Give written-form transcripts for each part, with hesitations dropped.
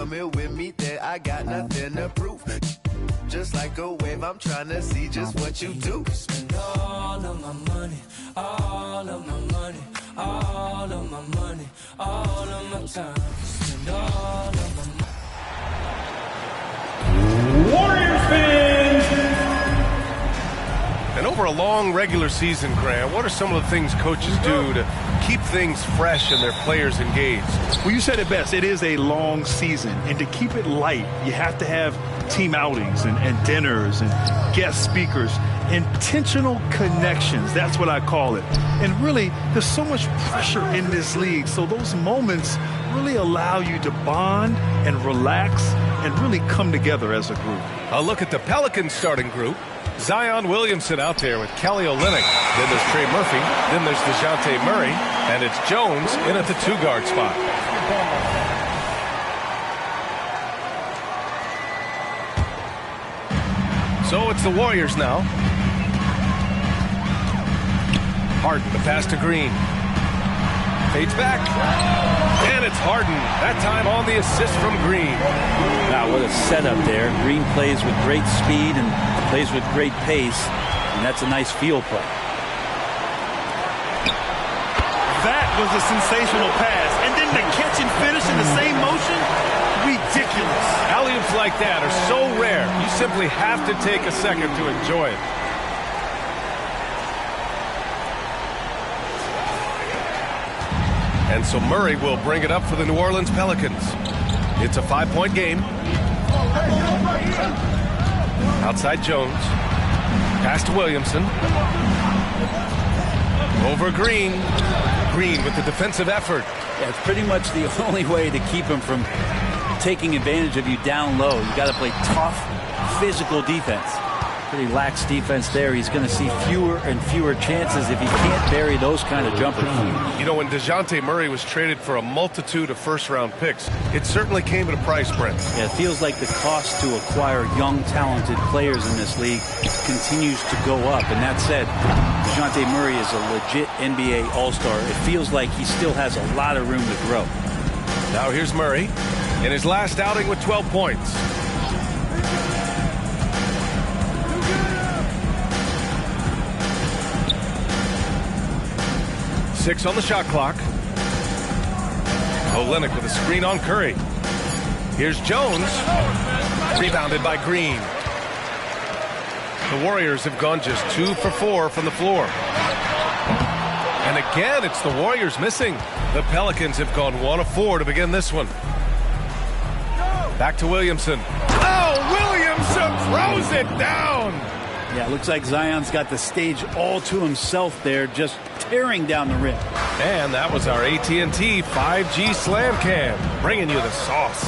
Come here with me there, I got nothing to prove. Just like a wave, I'm trying to see just what you do. Spend all of my money, all of my money, all of my money, all of my time. Spend all of my money. Warriors fans! And over a long regular season, Grant, what are some of the things coaches do to keep things fresh and their players engaged? Well, you said it best. It is a long season. And to keep it light, you have to have team outings and dinners and guest speakers. Intentional connections, that's what I call it. And really, there's so much pressure in this league. So those moments really allow you to bond and relax and really come together as a group. A look at the Pelicans starting group. Zion Williamson out there with Kelly Olynyk. Then there's Trey Murphy. Then there's DeJounte Murray. And it's Jones in at the two-guard spot. So it's the Warriors now. Harden, the pass to Green. Fades back. And it's Harden. That time on the assist from Green. Wow, what a setup there. Green plays with great speed and plays with great pace. And that's a nice field play. That was a sensational pass. And then the catch and finish in the same motion? Ridiculous. Alley-oops like that are so rare. You simply have to take a second to enjoy it. And so Murray will bring it up for the New Orleans Pelicans. It's a 5-point game. Outside Jones. Pass to Williamson. Over Green. Green with the defensive effort. Yeah, it's pretty much the only way to keep him from taking advantage of you down low. You got to play tough, physical defense. Pretty lax defense there. He's going to see fewer and fewer chances if he can't bury those kind of jumpers. You know, when DeJounte Murray was traded for a multitude of first-round picks, it certainly came at a price, Brent. Yeah, it feels like the cost to acquire young, talented players in this league continues to go up. And that said, DeJounte Murray is a legit NBA All-Star. It feels like he still has a lot of room to grow. Now here's Murray in his last outing with 12 points. Six on the shot clock. Olynyk with a screen on Curry. Here's Jones. Rebounded by Green. The Warriors have gone just 2 for 4 from the floor. And again, it's the Warriors missing. The Pelicans have gone 1 of 4 to begin this one. Back to Williamson. Oh, Williamson throws it down. Yeah, it looks like Zion's got the stage all to himself there, just tearing down the rim. And that was our AT&T 5G Slam Cam, bringing you the sauce.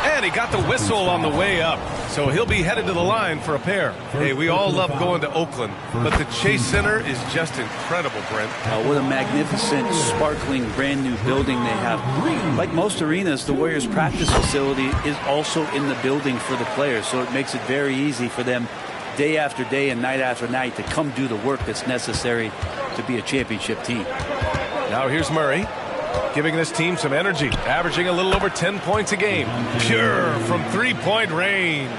And he got the whistle on the way up, so he'll be headed to the line for a pair. Hey, we all love going to Oakland, but the Chase Center is just incredible, Brent. What a magnificent, sparkling, brand-new building they have. Like most arenas, the Warriors practice facility is also in the building for the players, so it makes it very easy for them day after day and night after night to come do the work that's necessary to be a championship team. Now here's Murray, giving this team some energy, averaging a little over 10 points a game. Pure from three-point range.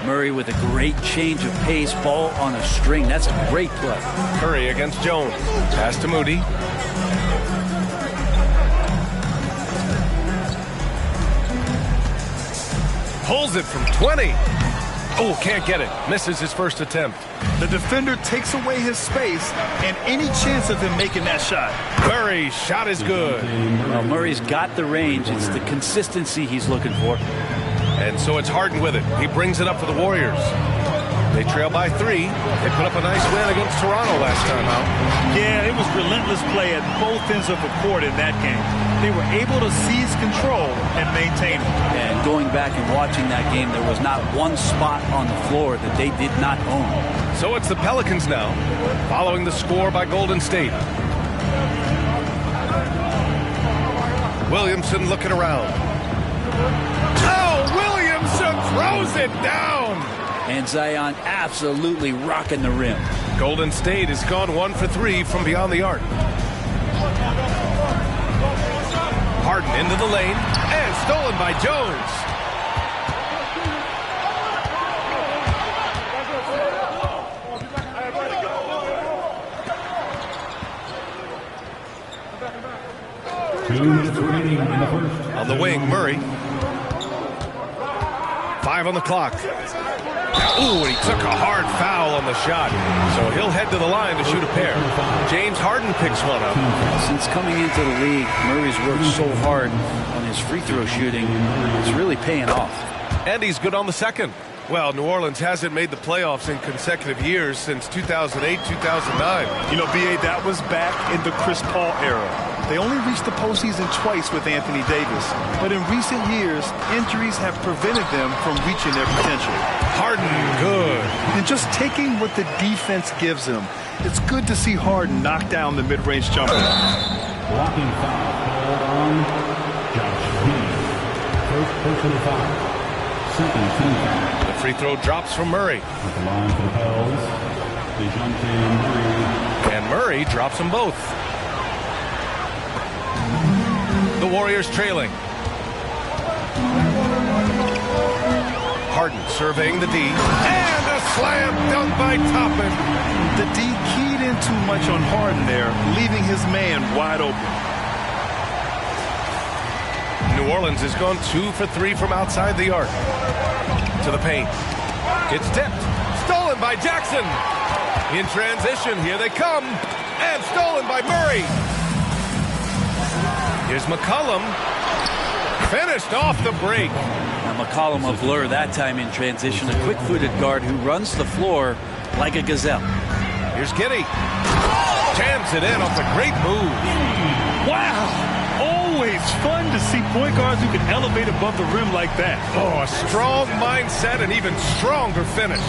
Murray with a great change of pace, ball on a string. That's a great play. Curry against Jones. Pass to Moody. Pulls it from 20. Oh, can't get it. Misses his first attempt. The defender takes away his space and any chance of him making that shot. Murray's shot is good. Well, Murray's got the range. It's the consistency he's looking for. And so it's Harden with it. He brings it up for the Warriors. They trail by 3. They put up a nice win against Toronto last time out. Yeah, it was relentless play at both ends of the court in that game. They were able to seize control and maintain it. And going back and watching that game, there was not one spot on the floor that they did not own. So it's the Pelicans now, following the score by Golden State. Williamson looking around. Oh, Williamson throws it down. And Zion absolutely rocking the rim. Golden State has gone 1 for 3 from beyond the arc. Harden into the lane. And stolen by Jones. On the wing, Murray. 5 on the clock. Ooh, and he took a hard foul on the shot. So he'll head to the line to shoot a pair. James Harden picks one up. Since coming into the league, Murray's worked so hard on his free throw shooting. It's really paying off. And he's good on the second. Well, New Orleans hasn't made the playoffs in consecutive years since 2008, 2009. You know, B.A., that was back in the Chris Paul era. They only reached the postseason twice with Anthony Davis. But in recent years, injuries have prevented them from reaching their potential. Harden, good. And just taking what the defense gives him. It's good to see Harden knock down the mid-range jumper. Blocking foul called on Josh Green. First personal foul. Second team foul. The free throw drops from Murray. At the line for the Pels, DeJounte Murray. And Murray drops them both. The Warriors trailing. Harden surveying the D. And a slam dunk by Toppin. The D keyed in too much on Harden there, leaving his man wide open. New Orleans has gone 2 for 3 from outside the arc. To the paint. It's tipped. Stolen by Jackson. In transition, here they come. And stolen by Murray. Here's McCollum. Finished off the break. Now McCollum a blur that time in transition. A quick-footed guard who runs the floor like a gazelle. Here's Giddey. Jams it in off a great move. Wow! Always fun to see point guards who can elevate above the rim like that. Oh, a strong mindset and even stronger finish.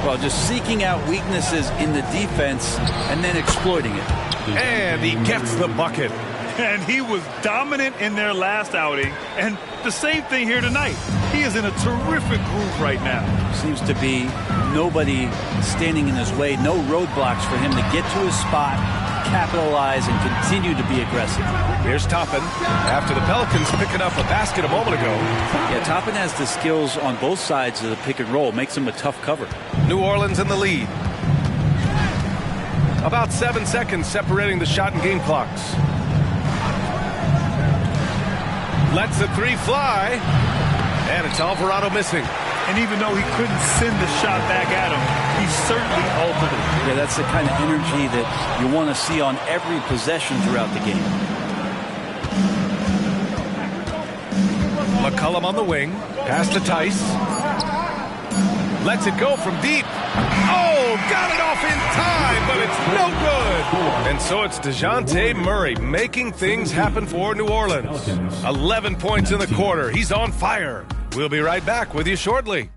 Well, just seeking out weaknesses in the defense and then exploiting it. And he gets the bucket. And he was dominant in their last outing. And the same thing here tonight. He is in a terrific groove right now. Seems to be nobody standing in his way. No roadblocks for him to get to his spot, capitalize, and continue to be aggressive. Here's Toppin after the Pelicans picking up a basket a moment ago. Yeah, Toppin has the skills on both sides of the pick and roll. Makes him a tough cover. New Orleans in the lead. About 7 seconds separating the shot and game clocks. Lets the three fly. And it's Alvarado missing. And even though he couldn't send the shot back at him, he certainly altered it. Yeah, that's the kind of energy that you want to see on every possession throughout the game. McCollum on the wing. Pass to Tice. Lets it go from deep. Oh, got it off in time, but it's no good. And so it's DeJounte Murray making things happen for New Orleans. 11 points in the quarter. He's on fire. We'll be right back with you shortly.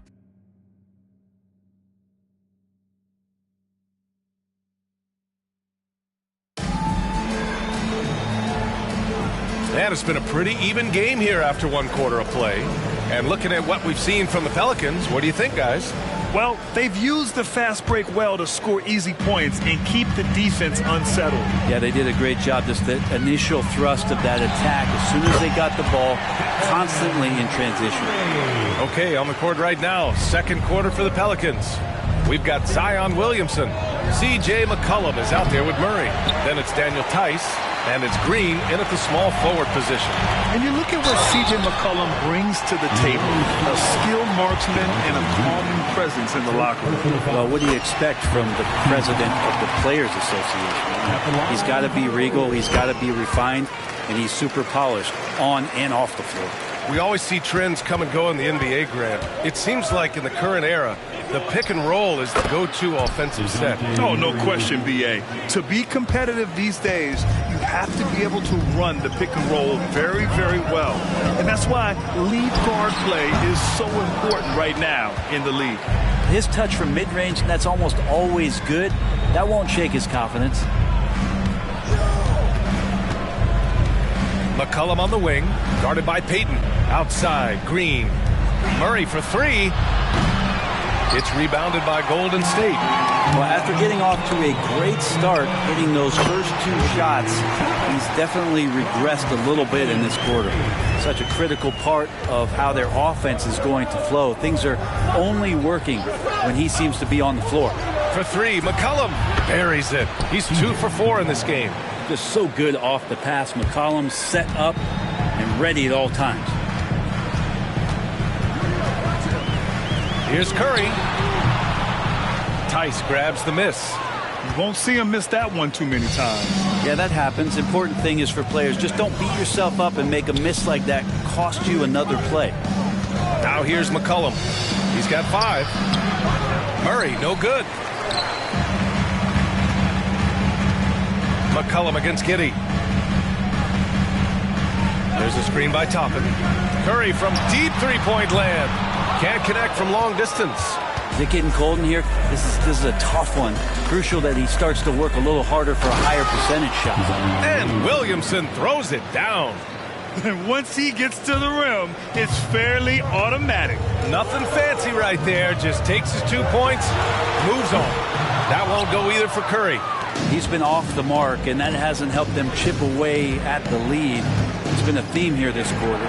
And it's been a pretty even game here after 1 quarter of play. And looking at what we've seen from the Pelicans, what do you think, guys? Well, they've used the fast break well to score easy points and keep the defense unsettled. Yeah, they did a great job. Just the initial thrust of that attack, as soon as they got the ball, constantly in transition. Okay, on the court right now, 2nd quarter for the Pelicans. We've got Zion Williamson. C.J. McCollum is out there with Murray. Then it's Daniel Tice, and it's Green in at the small forward position. And you look at what C.J. McCollum brings to the table. A skilled marksman and a calming presence in the locker room. Well, what do you expect from the president of the Players Association? He's got to be regal, he's got to be refined, and he's super polished on and off the floor. We always see trends come and go in the NBA, Grant. It seems like in the current era, the pick and roll is the go-to offensive set. Oh, no question, B.A. To be competitive these days, you have to be able to run the pick and roll very, very well. And that's why lead guard play is so important right now in the league. His touch from mid-range, that's almost always good. That won't shake his confidence. McCollum on the wing, guarded by Payton. Outside, Green. Murray for 3. It's rebounded by Golden State. Well, after getting off to a great start, hitting those first 2 shots, he's definitely regressed a little bit in this quarter. such a critical part of how their offense is going to flow. Things are only working when he seems to be on the floor. For three, McCollum buries it. He's 2 for 4 in this game. Just so good off the pass. McCollum set up and ready at all times. Here's Curry. Tice grabs the miss. You won't see him miss that one too many times. Yeah, that happens. Important thing is for players, just don't beat yourself up and make a miss like that cost you another play. Now here's McCollum. He's got 5. Murray, no good. McCollum against Giddey. There's a screen by Toppin. Curry from deep three-point land. Can't connect from long distance. Is it getting cold in here? This is a tough one. Crucial that he starts to work a little harder for a higher percentage shot. And Williamson throws it down. And once he gets to the rim, it's fairly automatic. Nothing fancy right there. Just takes his 2 points, moves on. That won't go either for Curry. He's been off the mark, and that hasn't helped them chip away at the lead. It's been a theme here this quarter.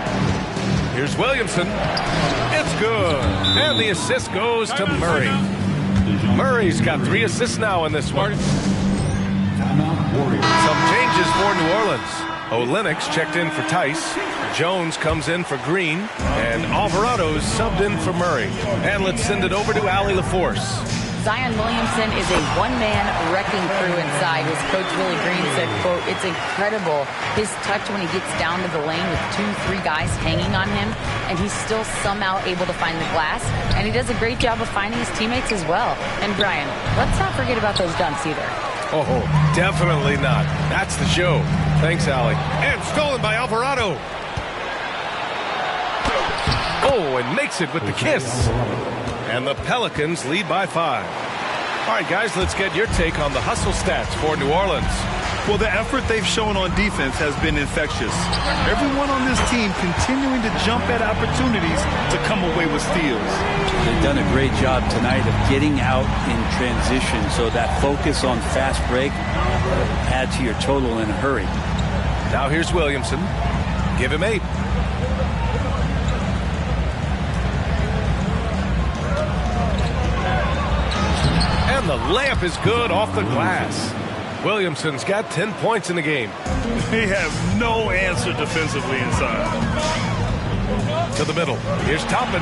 Here's Williamson. It's good. And the assist goes to Murray. Murray's got 3 assists now in this one. Some changes for New Orleans. Olynyk checked in for Tice. Jones comes in for Green. And Alvarado's subbed in for Murray. And let's send it over to Allie LaForce. Zion Williamson is a one-man wrecking crew inside. As Coach Willie Green said, quote, "It's incredible his touch when he gets down to the lane with 2-3 guys hanging on him, and he's still somehow able to find the glass, and he does a great job of finding his teammates as well." And Brian, let's not forget about those dunks either. Oh, definitely not. That's the show. Thanks, Allie. And stolen by Alvarado. Oh, and makes it with the kiss. And the Pelicans lead by 5. All right, guys, let's get your take on the hustle stats for New Orleans. Well, the effort they've shown on defense has been infectious. Everyone on this team continuing to jump at opportunities to come away with steals. They've done a great job tonight of getting out in transition, so that focus on fast break add to your total in a hurry. Now here's Williamson. Give him 8. And the layup is good off the glass. Williamson's got 10 points in the game. They have no answer defensively inside. To the middle. Here's Toppin.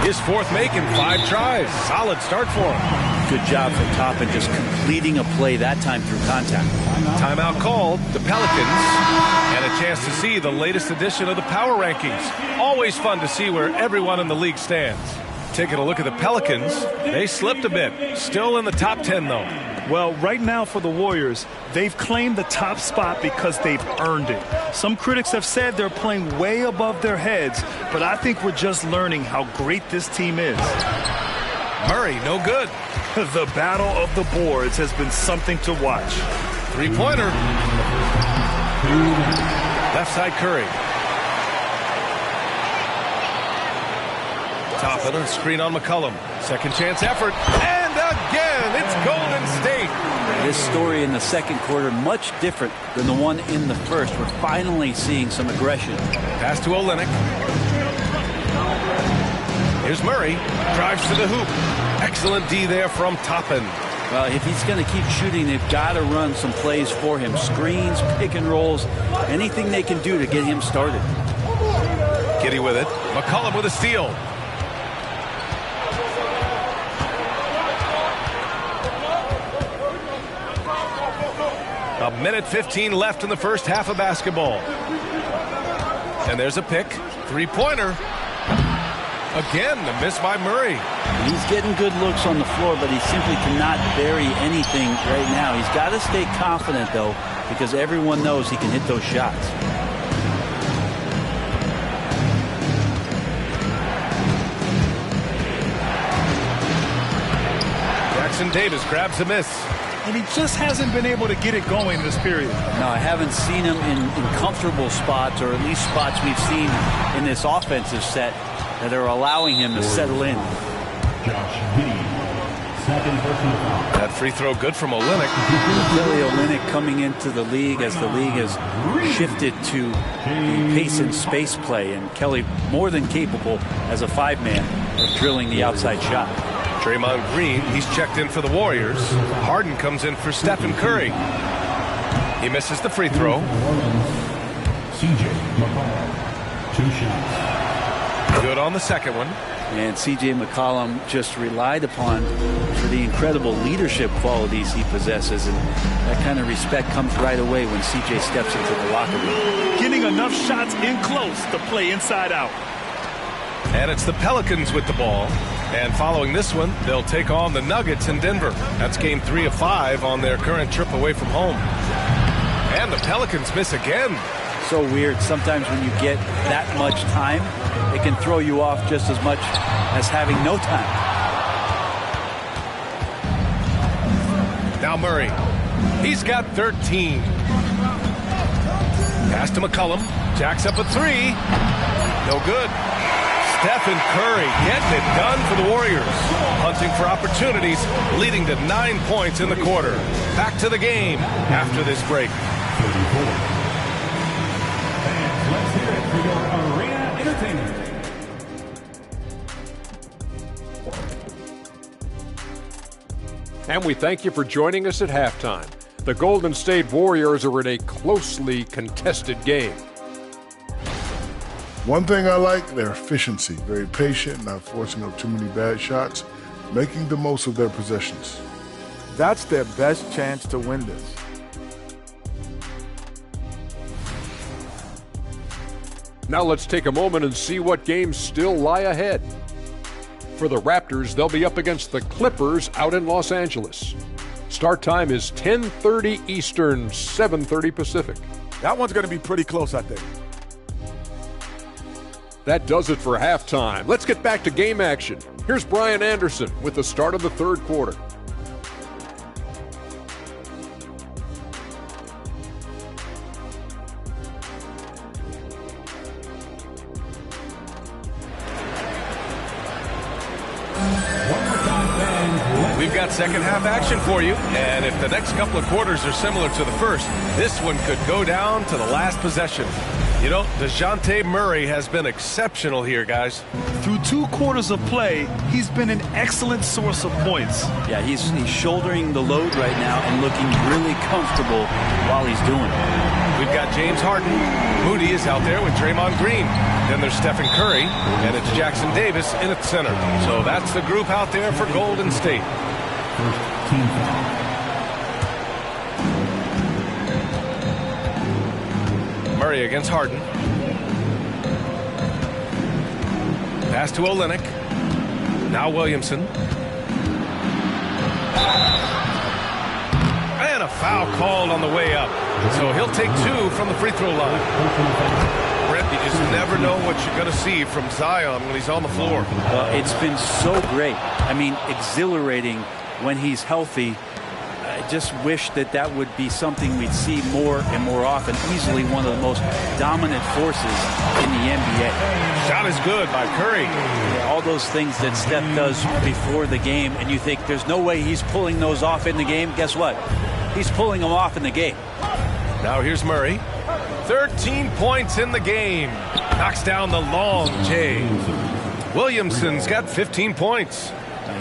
His 4th make in 5 tries. Solid start for him. Good job for Toppin just completing a play that time through contact. Timeout called. The Pelicans. And a chance to see the latest edition of the power rankings. Always fun to see where everyone in the league stands. Taking a look at the Pelicans, they slipped a bit. Still in the top 10, though. Well, right now for the Warriors, they've claimed the top spot because they've earned it. Some critics have said they're playing way above their heads, but I think we're just learning how great this team is. Murray, no good. The battle of the boards has been something to watch. 3-pointer. Left side Curry. Toppin, a screen on McCollum. Second chance effort. And again, it's Golden State. This story in the second quarter, much different than the one in the first. We're finally seeing some aggression. Pass to Olynyk. Here's Murray. Drives to the hoop. Excellent D there from Toppin. Well, if he's going to keep shooting, they've got to run some plays for him. Screens, pick and rolls, anything they can do to get him started. Giddey with it. McCollum with a steal. A minute 15 left in the first half of basketball. And there's a pick. 3-pointer. Again, the miss by Murray. He's getting good looks on the floor, but he simply cannot bury anything right now. He's got to stay confident, though, because everyone knows he can hit those shots. Jackson Davis grabs a miss. And he just hasn't been able to get it going this period. No, I haven't seen him in comfortable spots, or at least spots we've seen in this offensive set that are allowing him to settle in. Josh Giddey, Second personal foul. That free throw good from Olynyk. Kelly Olynyk coming into the league as the league has shifted to pace and space play, and Kelly more than capable as a 5-man of drilling the outside shot. Draymond Green, he's checked in for the Warriors. Harden comes in for Stephen Curry. He misses the free throw. C.J. McCollum, 2 shots. Good on the second one. And C.J. McCollum just relied upon for the incredible leadership qualities he possesses, and that kind of respect comes right away when C.J. steps into the locker room. Getting enough shots in close to play inside out. And it's the Pelicans with the ball. And following this one, they'll take on the Nuggets in Denver. That's game 3 of 5 on their current trip away from home. And the Pelicans miss again. So weird. Sometimes when you get that much time, it can throw you off just as much as having no time. Now Murray. He's got 13. Pass to McCollum. Jacks up a 3. No good. Stephen Curry getting it done for the Warriors. Hunting for opportunities, leading to 9 points in the quarter. Back to the game after this break. 34. Fans, let's hear it for your Arena Entertainment. And we thank you for joining us at halftime. The Golden State Warriors are in a closely contested game. One thing I like, their efficiency. Very patient, not forcing up too many bad shots, making the most of their possessions. That's their best chance to win this. Now let's take a moment and see what games still lie ahead. For the Raptors, they'll be up against the Clippers out in Los Angeles. Start time is 10:30 Eastern, 7:30 Pacific. That one's going to be pretty close, I think. That does it for halftime. Let's get back to game action. Here's Brian Anderson with the start of the third quarter. We've got second half action for you, and if the next couple of quarters are similar to the first, this one could go down to the last possession. You know, DeJounte Murray has been exceptional here, guys. Through 2 quarters of play, he's been an excellent source of points. Yeah, he's shouldering the load right now and looking really comfortable while he's doing it. We've got James Harden. Moody is out there with Draymond Green. Then there's Stephen Curry, and it's Jackson Davis in at center. So that's the group out there for Golden State. First team foul. Murray against Harden. Pass to Olynyk. Now Williamson. And a foul called on the way up. So he'll take 2 from the free throw line. Brett, you just never know what you're going to see from Zion when he's on the floor. It's been so great. I mean, exhilarating when he's healthy. I just wish that would be something we'd see more and more often. Easily one of the most dominant forces in the NBA. Shot is good by Curry. Yeah, all those things that Steph does before the game, and you think there's no way he's pulling those off in the game. Guess what? He's pulling them off in the game. Now here's Murray. 13 points in the game. Knocks down the long J. Williamson's got 15 points.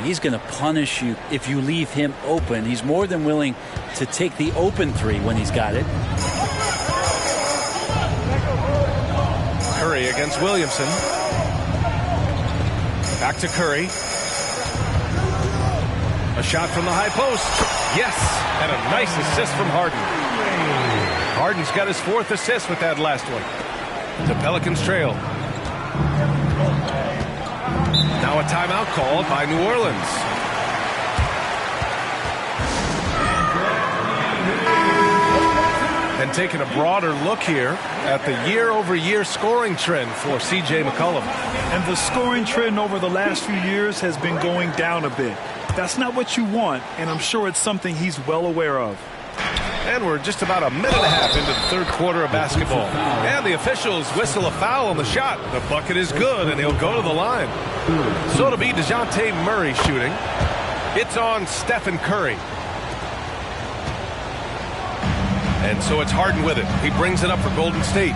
He's going to punish you if you leave him open. He's more than willing to take the open 3 when he's got it. Curry against Williamson. Back to Curry. A shot from the high post. Yes, and a nice assist from Harden. Harden's got his 4th assist with that last one. The Pelicans trail. Now a timeout called by New Orleans. And taking a broader look here at the year-over-year scoring trend for C.J. McCollum. And the scoring trend over the last few years has been going down a bit. That's not what you want, and I'm sure it's something he's well aware of. And we're just about a minute and a half into the third quarter of basketball. And the officials whistle a foul on the shot. The bucket is good, and he'll go to the line. So it'll be DeJounte Murray shooting. It's on Stephen Curry. And so it's Harden with it. He brings it up for Golden State.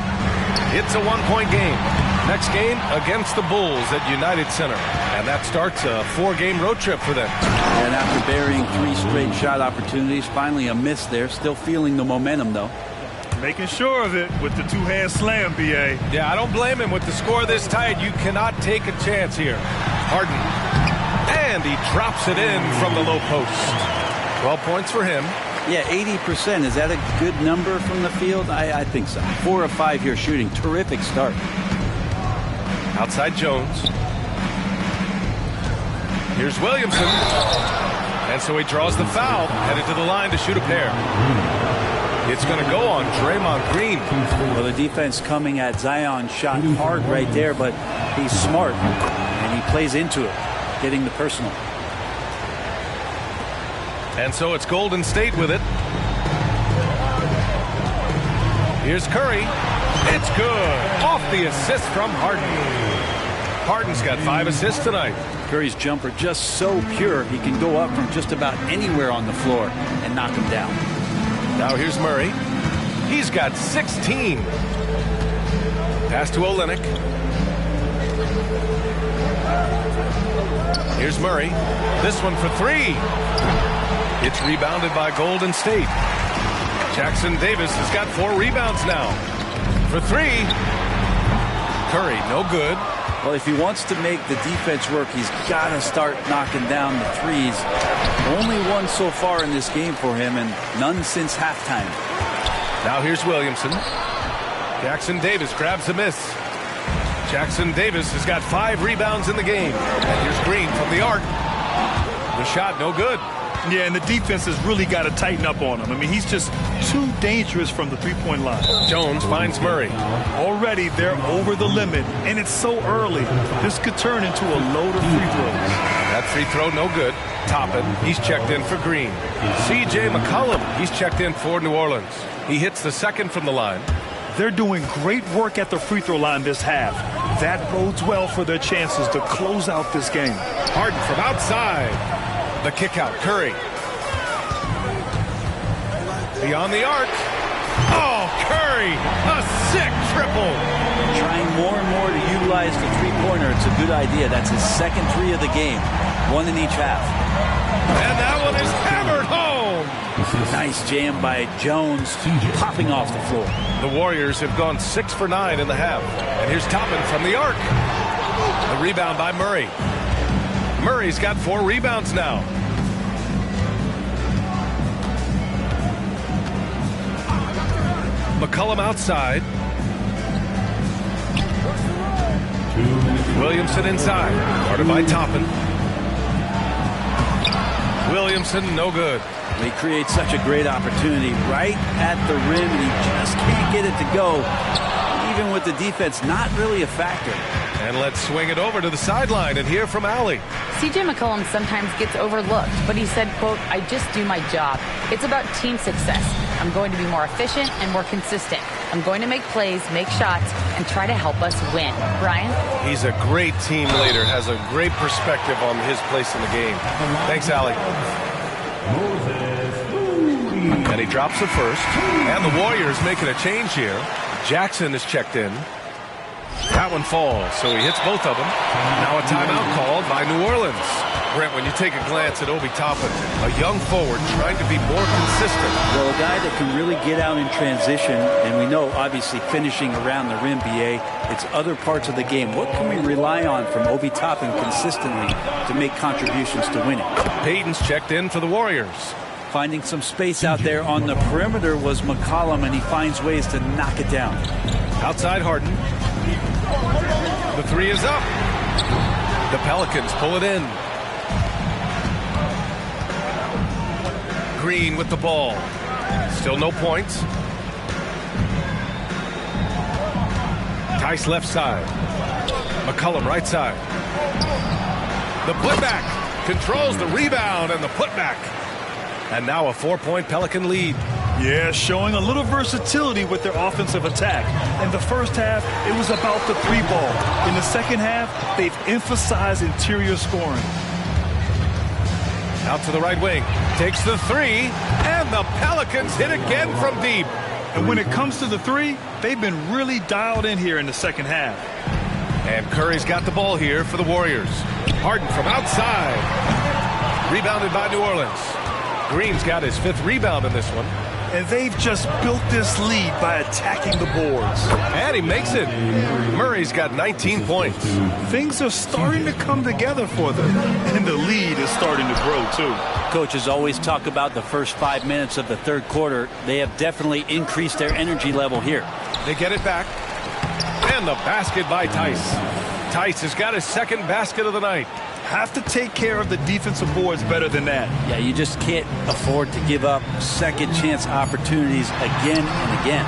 It's a 1-point game. Next game against the Bulls at United Center. And that starts a 4-game road trip for them. And after burying 3 straight shot opportunities, finally a miss there. Still feeling the momentum, though. Making sure of it with the 2-hand slam, B.A. Yeah, I don't blame him. With the score this tight, you cannot take a chance here. Harden. And he drops it in from the low post. 12 points for him. Yeah, 80%. Is that a good number from the field? I think so. 4 of 5 here shooting. Terrific start. Outside Jones. Here's Williamson. And so he draws the foul. Headed to the line to shoot a pair. It's going to go on Draymond Green. Well, the defense coming at Zion shot hard right there, but he's smart. And he plays into it, getting the personal. And so it's Golden State with it. Here's Curry. It's good. Off the assist from Harden. Harden's got 5 assists tonight. Curry's jumper just so pure, he can go up from just about anywhere on the floor and knock him down. Now here's Murray. He's got 16. Pass to Olynyk. Here's Murray. This one for 3. It's rebounded by Golden State. Jackson Davis has got 4 rebounds now. For 3. Curry, no good. Well, if he wants to make the defense work, he's got to start knocking down the threes. Only one so far in this game for him, and none since halftime. Now here's Williamson. Jackson Davis grabs the miss. Jackson Davis has got 5 rebounds in the game. And here's Green from the arc. The shot, no good. Yeah, and the defense has really got to tighten up on him. I mean, he's just too dangerous from the 3-point line. Jones finds Murray. Already they're over the limit, and it's so early. This could turn into a load of free throws. That free throw, no good. Toppin, he's checked in for Green. C.J. McCollum, he's checked in for New Orleans. He hits the second from the line. They're doing great work at the free throw line this half. That bodes well for their chances to close out this game. Harden from outside. The kick out, Curry. Beyond the arc. Oh, Curry, a sick triple. Trying more and more to utilize the three-pointer. It's a good idea. That's his second 3 of the game. 1 in each half. And that one is hammered home. Nice jam by Jones, popping off the floor. The Warriors have gone 6 for 9 in the half. And here's Toppin from the arc. The rebound by Murray. Murray's got 4 rebounds now. McCollum outside. Williamson inside. Guarded by Toppin. Williamson, no good. He creates such a great opportunity right at the rim, and he just can't get it to go. Even with the defense not really a factor. And let's swing it over to the sideline and hear from Allie. C.J. McCollum sometimes gets overlooked, but he said, quote, "I just do my job. It's about team success. I'm going to be more efficient and more consistent. I'm going to make plays, make shots, and try to help us win." Brian? He's a great team leader, has a great perspective on his place in the game. Thanks, Allie. And he drops the first. And the Warriors making a change here. Jackson is checked in. That one falls, so he hits both of them. Now a timeout called by New Orleans. Brent, when you take a glance at Obi Toppin, a young forward trying to be more consistent. Well, a guy that can really get out in transition, and we know, obviously, finishing around the rim, BA, it's other parts of the game. What can we rely on from Obi Toppin consistently to make contributions to winning? Payton's checked in for the Warriors. Finding some space out there on the perimeter was McCollum, and he finds ways to knock it down. Outside Harden. The 3 is up. The Pelicans pull it in. Green with the ball. Still no points. Tice left side. McCollum right side. The putback. Controls the rebound and the putback. And now a 4-point Pelican lead. Yeah, showing a little versatility with their offensive attack. In the first half, it was about the 3 ball. In the second half, they've emphasized interior scoring. Out to the right wing. Takes the three. And the Pelicans hit again from deep. And when it comes to the three, they've been really dialed in here in the second half. And Curry's got the ball here for the Warriors. Harden from outside. Rebounded by New Orleans. Green's got his 5th rebound in this one. And they've just built this lead by attacking the boards. And he makes it. Murray's got 19 points. Things are starting to come together for them. And the lead is starting to grow, too. Coaches always talk about the first 5 minutes of the third quarter. They have definitely increased their energy level here. They get it back. And the basket by Tice. Tice has got his 2nd basket of the night. Have to take care of the defensive boards better than that. Yeah, you just can't afford to give up second chance opportunities again and again.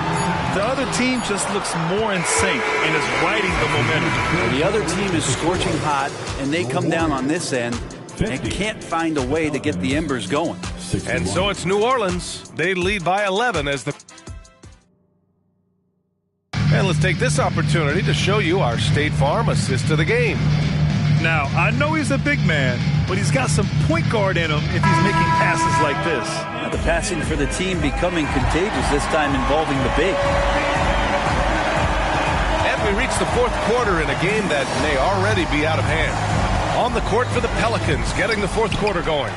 The other team just looks more in sync and is riding the momentum. The other team is scorching hot, and they come down on this end and can't find a way to get the embers going. And so it's New Orleans. They lead by 11 as the... And let's take this opportunity to show you our State Farm assist of the game. Now, I know he's a big man, but he's got some point guard in him if he's making passes like this. Now the passing for the team becoming contagious, this time involving the big. And we reach the 4th quarter in a game that may already be out of hand. On the court for the Pelicans, getting the 4th quarter going.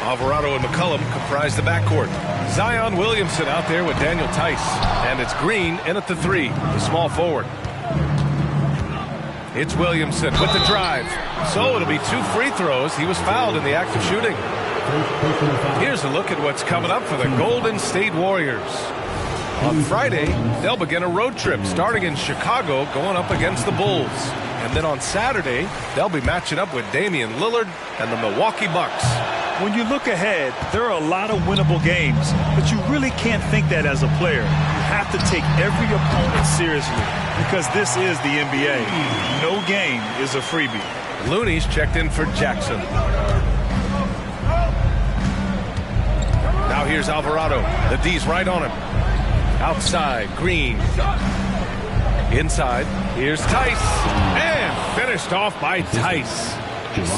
Alvarado and McCollum comprise the backcourt. Zion Williamson out there with Daniel Tice. And it's Green in at the 3, the small forward. It's Williamson with the drive. So it'll be 2 free throws. He was fouled in the act of shooting. Here's a look at what's coming up for the Golden State Warriors. On Friday, they'll begin a road trip starting in Chicago, going up against the Bulls. And then on Saturday, they'll be matching up with Damian Lillard and the Milwaukee Bucks. When you look ahead, there are a lot of winnable games, but you really can't think that as a player. You have to take every opponent seriously because this is the NBA. No game is a freebie. Looney's checked in for Jackson. Now here's Alvarado. The D's right on him. Outside, Green. Inside, here's Tice. And finished off by Tice.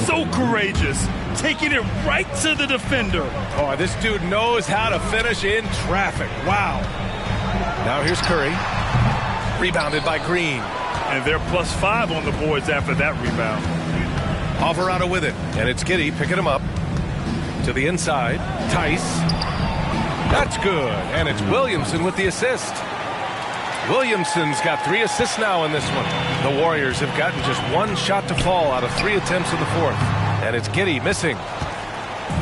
So courageous, taking it right to the defender. Oh, this dude knows how to finish in traffic. Wow. Now here's Curry. Rebounded by Green. And they're +5 on the boards after that rebound. Alvarado with it. And it's Giddey picking him up. To the inside. Tice. That's good. And it's Williamson with the assist. Williamson's got 3 assists now in this one. The Warriors have gotten just 1 shot to fall out of 3 attempts in the 4th. And it's Giddey missing.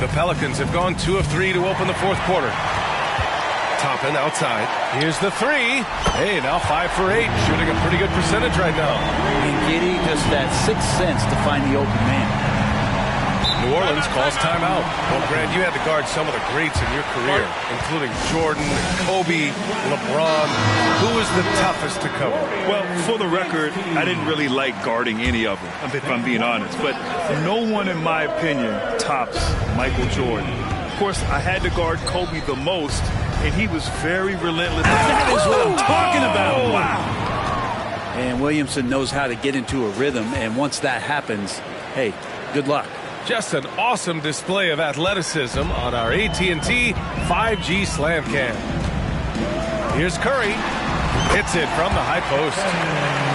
The Pelicans have gone 2 of 3 to open the 4th quarter. Toppin outside. Here's the 3. Hey, now 5 for 8. Shooting a pretty good percentage right now. And Giddey just that 6th sense to find the open man. New Orleans calls timeout. Well, Grant, you had to guard some of the greats in your career, including Jordan, Kobe, LeBron. Who was the toughest to cover? Well, for the record, I didn't really like guarding any of them, if I'm being honest. But no one, in my opinion, tops Michael Jordan. Of course, I had to guard Kobe the most, and he was very relentless. That is what I'm talking about. Wow. And Williamson knows how to get into a rhythm, and once that happens, hey, good luck. Just an awesome display of athleticism on our AT&T 5G Slam Cam. Here's Curry. Hits it from the high post.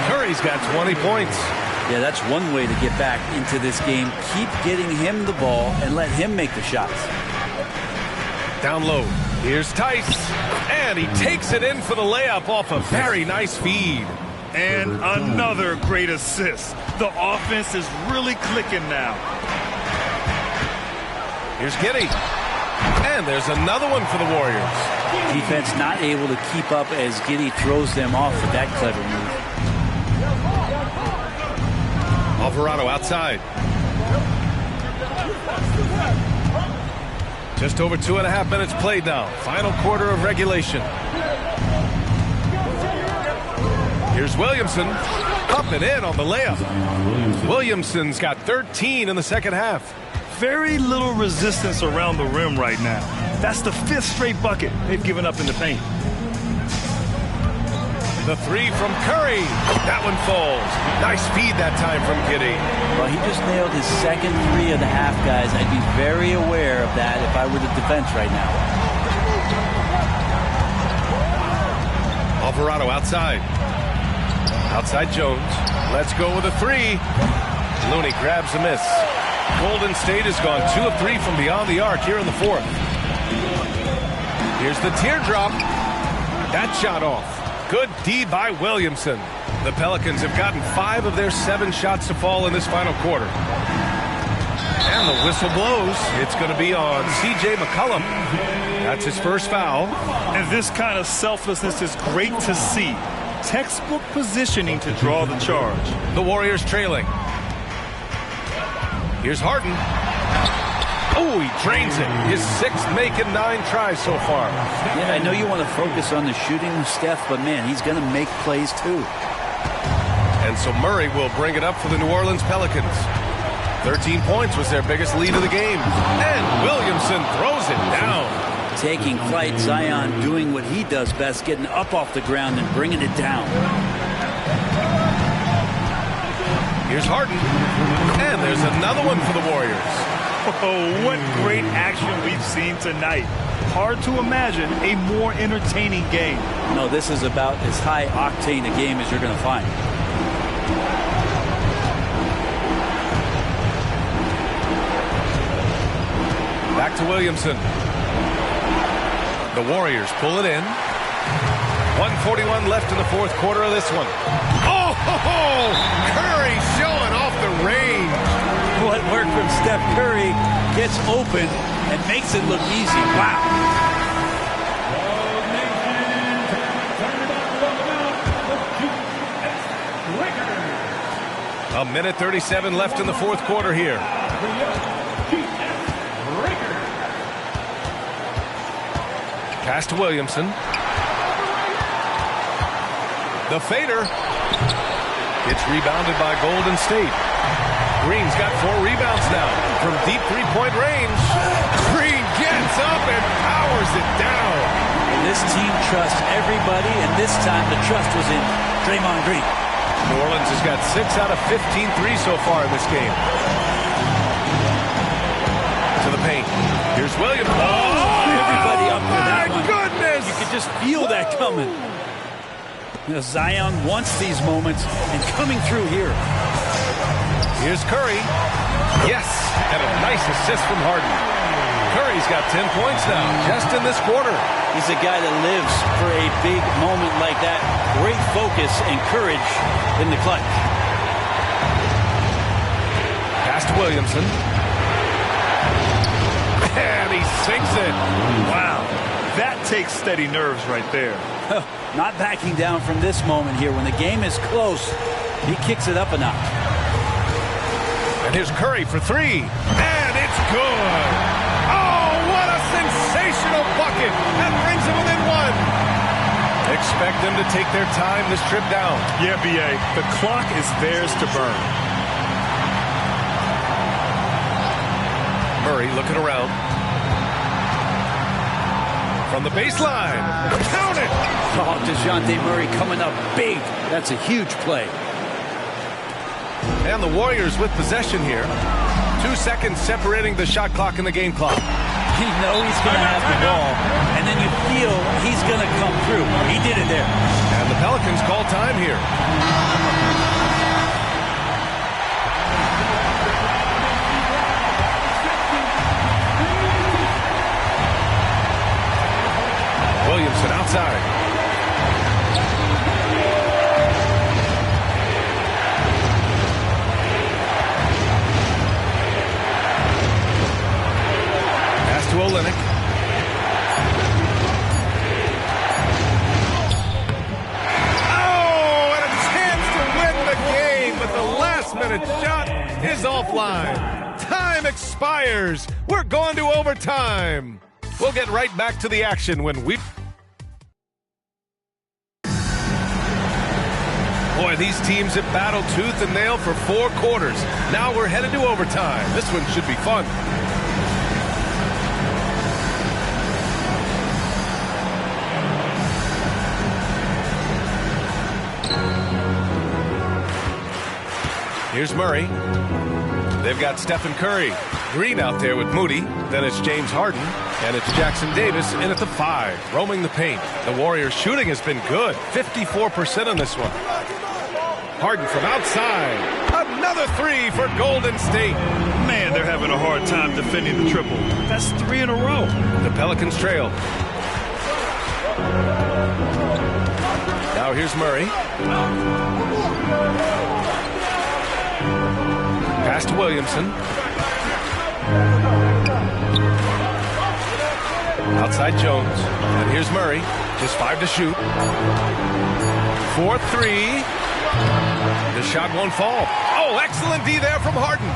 Curry's got 20 points. Yeah, that's one way to get back into this game. Keep getting him the ball and let him make the shots. Down low. Here's Tice. And he takes it in for the layup off a very nice feed. And another great assist. The offense is really clicking now. Here's Giddey. And there's another one for the Warriors. Defense not able to keep up as Giddey throws them off with that clever move. Alvarado outside. Just over 2.5 minutes played now. Final quarter of regulation. Here's Williamson. Up and in on the layup. Williamson's got 13 in the second half. Very little resistance around the rim right now. That's the 5th straight bucket they've given up in the paint. The three from Curry. That one falls. Nice feed that time from Giddey. Well, he just nailed his second three of the half, guys. I'd be very aware of that if I were the defense right now. Alvarado outside. Outside Jones. Let's go with a three. Looney grabs a miss. Golden State has gone 2 of 3 from beyond the arc here in the fourth. Here's the teardrop. That shot off. Good D by Williamson. The Pelicans have gotten 5 of their 7 shots to fall in this final quarter. And the whistle blows. It's going to be on C.J. McCollum. That's his first foul. And this kind of selflessness is great to see. Textbook positioning to draw the charge. The Warriors trailing. Here's Harden. Oh, he drains it. His 6th make in 9 tries so far. Yeah, I know you want to focus on the shooting, Steph, but man, he's going to make plays too. And so Murray will bring it up for the New Orleans Pelicans. 13 points was their biggest lead of the game. And Williamson throws it down. Taking flight, Zion doing what he does best, getting up off the ground and bringing it down. Here's Harden. And there's another one for the Warriors. Oh, what great action we've seen tonight. Hard to imagine a more entertaining game. No, this is about as high octane a game as you're going to find. Back to Williamson. The Warriors pull it in. 1:41 left in the fourth quarter of this one. Oh, Curry showing off the range. What worked from Steph Curry gets open and makes it look easy. Wow. 1:37 left in the fourth quarter here. Pass to Williamson. The fader. It's rebounded by Golden State. Green's got 4 rebounds now from deep three-point range. Green gets up and powers it down. This team trusts everybody, and this time the trust was in Draymond Green. New Orleans has got 6 out of 15 threes so far in this game. To the paint. Here's Williams. Everybody up for that one. Goodness! You could just feel that coming. You know, Zion wants these moments, and coming through here. Here's Curry. Yes, and a nice assist from Harden. Curry's got 10 points now, just in this quarter. He's a guy that lives for a big moment like that. Great focus and courage in the clutch. Pass to Williamson. And he sinks it. Wow, that takes steady nerves right there. Not backing down from this moment here. When the game is close, he kicks it up a notch. And here's Curry for 3. And it's good. Oh, what a sensational bucket. That brings them within 1. Expect them to take their time this trip down. Yeah, B.A., the clock is theirs to burn. Murray looking around. From the baseline. Count it! Oh, DeJounte Murray coming up big. That's a huge play. And the Warriors with possession here. 2 seconds separating the shot clock and the game clock. You know he's going to have the ball, and then you feel he's going to come through. He did it there. And the Pelicans call time here. Williamson outside. To Olynyk. Oh, and a chance to win the game, but the last-minute shot is offline. Time expires. We're going to overtime. We'll get right back to the action when we... Boy, these teams have battled tooth and nail for 4 quarters. Now we're headed to overtime. This one should be fun. Here's Murray. They've got Stephen Curry. Green out there with Moody. Then it's James Harden. And it's Jackson Davis in at the 5, roaming the paint. The Warriors' shooting has been good. 54% on this one. Harden from outside. Another 3 for Golden State. Man, they're having a hard time defending the triple. That's 3 in a row. The Pelicans trail. Now here's Murray. Pass to Williamson. Outside Jones. And here's Murray. Just 5 to shoot. 4-3. The shot won't fall. Oh, excellent D there from Harden.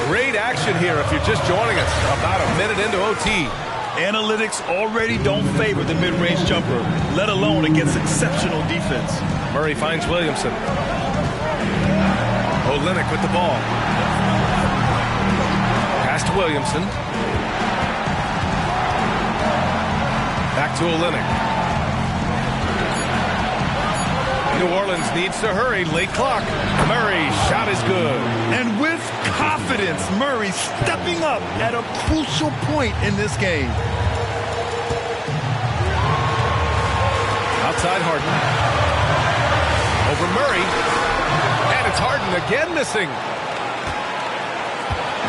Great action here if you're just joining us. About a minute into OT. Analytics already don't favor the mid-range jumper, let alone against exceptional defense. Murray finds Williamson. Olynyk with the ball. Pass to Williamson. Back to Olynyk. New Orleans needs to hurry. Late clock. Murray's shot is good. And with confidence, Murray stepping up at a crucial point in this game. Outside Harden. Over Murray. And it's Harden again missing.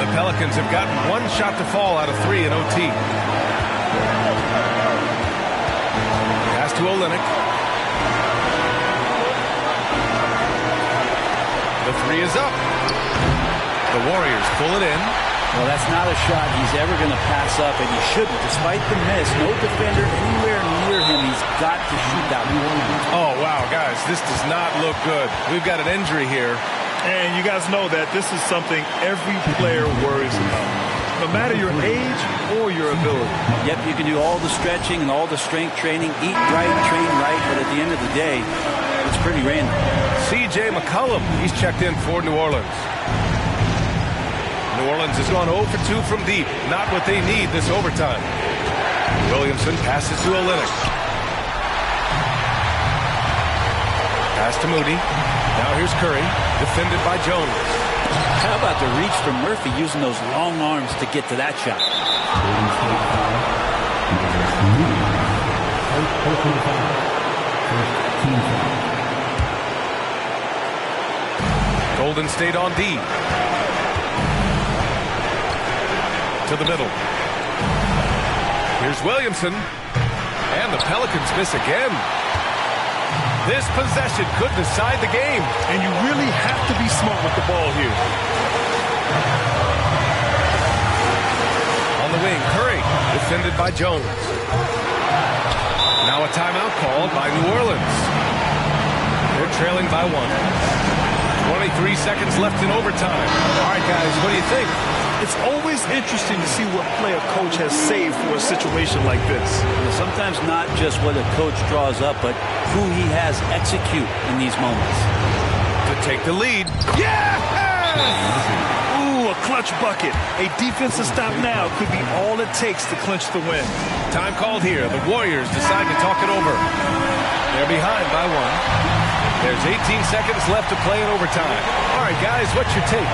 The Pelicans have gotten 1 shot to fall out of 3 in OT. Pass to Olynyk. The 3 is up. The Warriors pull it in. Well, that's not a shot he's ever going to pass up, and he shouldn't. Despite the miss, no defender anywhere near him. He's got to shoot that one. Oh, wow, guys, this does not look good. We've got an injury here. And you guys know that this is something every player worries about, no matter your age or your ability. Yep, you can do all the stretching and all the strength training, eat right, train right, but at the end of the day, it's pretty random. C.J. McCollum, he's checked in for New Orleans. New Orleans has gone 0 for 2 from deep. Not what they need this overtime. Williamson passes to Olynyk. Pass to Moody. Now here's Curry, defended by Jones. How about the reach from Murphy using those long arms to get to that shot? Golden State on D. To the middle. Here's Williamson. And the Pelicans miss again. This possession could decide the game. And you really have to be smart with the ball here. On the wing, Curry, defended by Jones. Now a timeout called by New Orleans. They're trailing by 1. 23 seconds left in overtime. All right, guys, what do you think? It's always interesting to see what play a coach has saved for a situation like this. Sometimes not just what a coach draws up, but who he has execute in these moments. To take the lead. Yeah! Ooh, a clutch bucket. A defensive stop now could be all it takes to clinch the win. Time called here. The Warriors decide to talk it over. They're behind by 1. There's 18 seconds left to play in overtime. All right, guys, what's your take?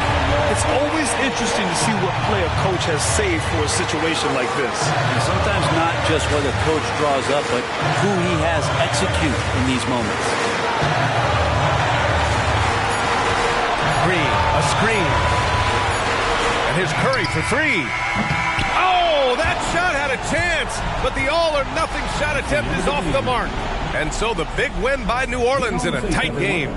It's always interesting to see what play a coach has saved for a situation like this. And sometimes not just what a coach draws up, but who he has execute in these moments. Green, a screen. And here's Curry for 3. Oh, that shot had a chance, but the all-or-nothing shot attempt is off the mark. And so the big win by New Orleans in a tight game.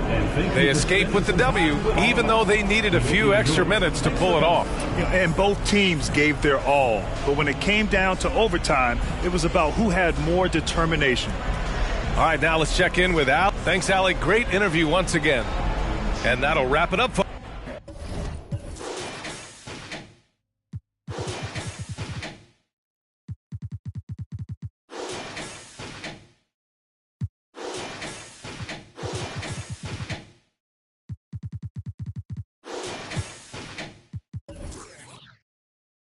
They escape with the W, even though they needed a few extra minutes to pull it off. And both teams gave their all. But when it came down to overtime, it was about who had more determination. All right, now let's check in with Al. Thanks, Allie. Great interview once again. And that'll wrap it up, folks.